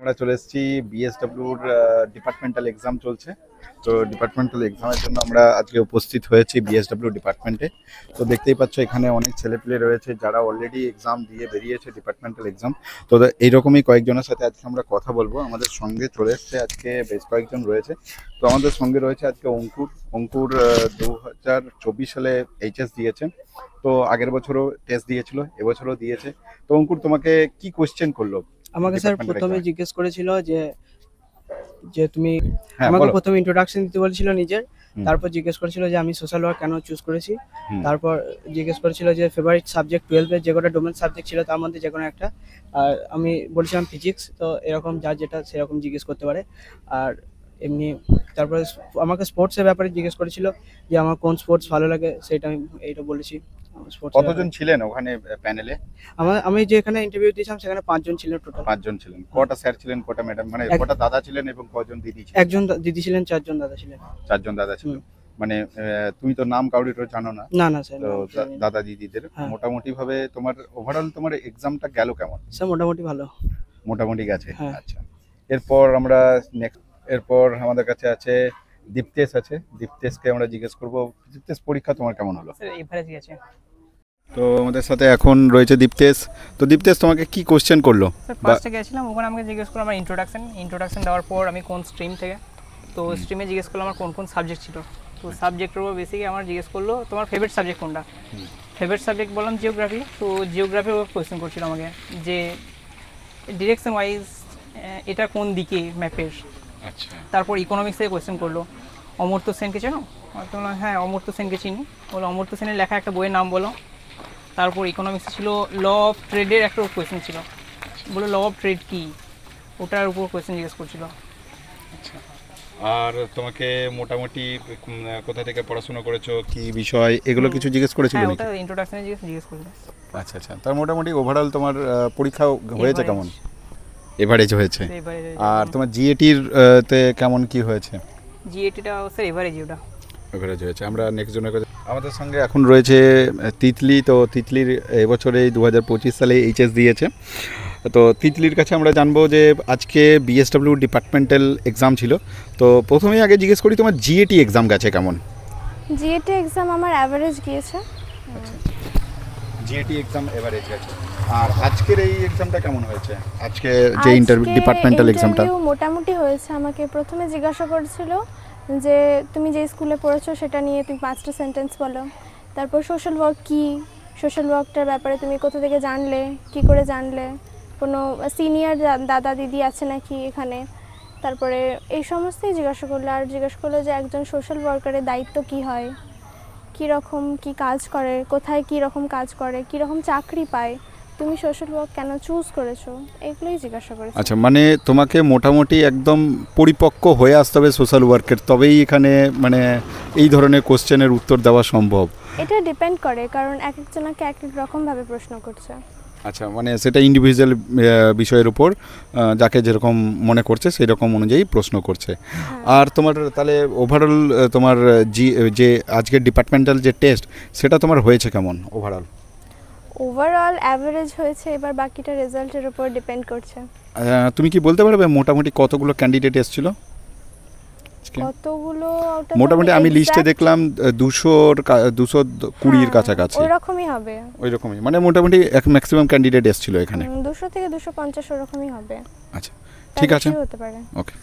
আমরা চলে এসেছি বিএসডব্লিউর ডিপার্টমেন্টাল এক্সাম চলছে। তো ডিপার্টমেন্টাল এক্সামের জন্য আমরা আজকে উপস্থিত হয়েছি বিএসডব্লিউ ডিপার্টমেন্টে। তো দেখতেই পাচ্ছ এখানে অনেক ছেলেপেলে রয়েছে যারা অলরেডি এক্সাম দিয়ে বেরিয়েছে ডিপার্টমেন্টাল এক্সাম। তো এইরকমই কয়েকজনের সাথে আজকে আমরা কথা বলবো। আমাদের সঙ্গে চলে এসছে আজকে বেশ কয়েকজন রয়েছে। তো আমাদের সঙ্গে রয়েছে আজকে অঙ্কুর 2024 সালে এইচএস দিয়েছে। তো আগের বছরও টেস্ট দিয়েছিল, এবছরও দিয়েছে। তো অঙ্কুর, তোমাকে কি কোশ্চেন করলো? আমাকে স্যার প্রথমে জিজ্ঞেস করেছিল যে যে তুমি হ্যাঁ, আমাকে বলো। প্রথমে ইন্ট্রোডাকশন দিতে বলেছিল নিজের। তারপর জিজ্ঞেস করেছিল যে আমি সোশ্যাল ওয়ার্ক কেন চুজ করেছি। তারপর জিজ্ঞেস করেছিল যে ফেভারিট সাবজেক্ট 12 এর যে কটা ডোমেন সাবজেক্ট ছিল তার মধ্যে যে কোনো একটা। আর আমি বলেছিলাম ফিজিক্স। তো এরকম যার যেটা সেরকম জিজ্ঞেস করতে পারে। আর এমনি তারপরে আমাকে স্পোর্টসের ব্যাপারে জিজ্ঞেস করেছিল যে আমার কোন স্পোর্টস ভালো লাগে, সেটা আমি এইটা বলেছি। কতজন ছিলেন ওখানে প্যানেলে? আমি যেখানে ইন্টারভিউ দিয়েছিলাম সেখানে 5 জন ছিলেন টোটাল। 5 জন ছিলেন। কটা স্যার ছিলেন, কটা ম্যাডাম, মানে কটা দাদা ছিলেন এবং কজন দিদি ছিলেন? একজন দিদি ছিলেন, 4 জন দাদা ছিলেন। 4 জন দাদা ছিলেন। মানে তুমি তো নাম কাউরির জানো না? না স্যার। তো দাদা দিদিদের মোটামুটি ভাবে তোমার ওভারঅল তোমার এক্সামটা গেল কেমন? স্যার মোটামুটি ভালো। মোটামুটি গেছে। আচ্ছা, এরপর আমাদের কাছে আছে দীপ্তেশ আছে। দীপ্তেশকে আমরা জিজ্ঞেস করবো, দীপ্তেশ পরীক্ষা তোমার কেমন হলো? স্যার এভারেজ গেছে। তো আমাদের সাথে এখন রয়েছে দীপ্তেশ। তো দীপ্তেশ তোমাকে কি কোশ্চেন করলো? স্যার ফার্স্টে গেছিলাম, ওখানে আমাকে জিজ্ঞেস করলো আমার ইন্ট্রোডাকশন দেওয়ার পর আমি কোন স্ট্রিম থেকে। তো স্ট্রিমে জিজ্ঞেস করলো আমার কোন কোন সাবজেক্ট ছিল। তো সাবজেক্টের উপর বেসিকে আমার জিজ্ঞেস করলো তোমার ফেভারিট সাবজেক্ট কোনটা। ফেভারিট সাবজেক্ট বললাম জিওগ্রাফি। তো জিওগ্রাফির উপর কোয়েশ্চেন করছিল আমাকে যে ডিরেকশন ওয়াইজ এটা কোন দিকে ম্যাপের। আচ্ছা। তারপর ইকোনমিক্স থেকে কোয়েশ্চেন করলো অমর্ত্য সেনকে চেনো? তো বললাম হ্যাঁ অমর্ত্য সেনকে চিনি। বলো অমর্ত্য সেনের লেখা একটা বইয়ের নাম বলো। তারপর ইকোনমিক্স ছিল ল অফ ট্রেডের একটা কোয়েশ্চেন ছিল, বলো ল অফ ট্রেড কি, ওটার উপর কোয়েশ্চেন জিজ্ঞেস করছিল। আচ্ছা, আর তোমাকে মোটামুটি কোথা থেকে পড়াশোনা করেছো, কি বিষয়, এগুলো কিছু জিজ্ঞেস করেছিল হ্যাঁ, নাকি? ওটা ইন্ট্রোডাকশনে জিজ্ঞেস করছিল। আচ্ছা, তার মোটামুটি ওভারঅল তোমার পরীক্ষা হয়েছে কেমন? এভারেজ হয়েছে। আর তোমার জিএটির তে কেমন কি হয়েছে? জিএটিটা স্যার এভারেজ এভারেজ হয়েছে। আমরা নেক্সট জনের কাছে আমাদের সঙ্গে এখন রয়েছে তিতলি। তো তিতলির এবছরে 2025 সালে এইচএস দিয়েছে। তো তিতলির কাছে আমরা জানবো যে আজকে বিএসডব্লিউ ডিপার্টমেন্টাল এক্সাম ছিল। তো প্রথমেই আগে জিজ্ঞেস করি তোমার জিএটি এক্সাম গেছে কেমন? জিএটি এক্সাম আমার অ্যাভারেজ গিয়েছে। আচ্ছা, জিএটি এক্সাম এভারেজ গেছে। আর আজকের এই এক্সামটা কেমন হয়েছে? আজকে যে ডিপার্টমেন্টাল এক্সামটা মোটামুটি হয়েছে। আমাকে প্রথমে জিজ্ঞাসা করেছিল যে তুমি যে স্কুলে পড়েছো সেটা নিয়ে তুমি 5টা সেন্টেন্স বলো। তারপর সোশ্যাল ওয়ার্ক কি, সোশ্যাল ওয়ার্কটার ব্যাপারে তুমি কোথা থেকে জানলে, কি করে জানলে, কোনো সিনিয়র দাদা দিদি আছে নাকি এখানে। তারপরে এই সমস্তই জিজ্ঞাসা করলো। আর জিজ্ঞাসা করলো যে একজন সোশ্যাল ওয়ার্কারের দায়িত্ব কি হয়, কীরকম কি কাজ করে, কোথায় কী রকম কাজ করে, কীরকম চাকরি পায়, তুমি সোশ্যাল ওয়ার্ক কেন চুজ করেছো, এগুলোই জিজ্ঞাসা করেছো। আচ্ছা, মানে তোমাকে মোটামুটি একদম পরিপক্ক হয়ে আসতে হবে সোশ্যাল ওয়ার্কের, তবেই এখানে মানে এই ধরনের কোশ্চেনের উত্তর দেওয়া সম্ভব। এটা ডিপেন্ড করে, কারণ এক একজনকে এক এক রকমভাবে প্রশ্ন করছে। আচ্ছা, মানে সেটা ইন্ডিভিজুয়াল বিষয়ের উপর যাকে যেরকম মনে করছে সেই রকম অনুযায়ী প্রশ্ন করছে। আর তোমার তাহলে ওভারঅল তোমার যে আজকের ডিপার্টমেন্টাল যে টেস্ট সেটা তোমার হয়েছে কেমন ওভারঅল অ্যাভারেজ হয়েছে। এবার বাকিটা রেজাল্টের উপর ডিপেন্ড করছে। তুমি কি বলতে পারবে মোটামুটি কতগুলো ক্যান্ডিডেট এসেছিল? কতগুলো মোটামুটি আমি লিস্টে দেখলাম 220 কাছাকাছি। ওইরকমই হবে। ওইরকমই মানে মোটামুটি ম্যাক্সিমাম ক্যান্ডিডেট এসেছিল এখানে। 200 থেকে 250 ওরকমই হবে। আচ্ছা, ঠিক আছে, হতে পারে। ওকে।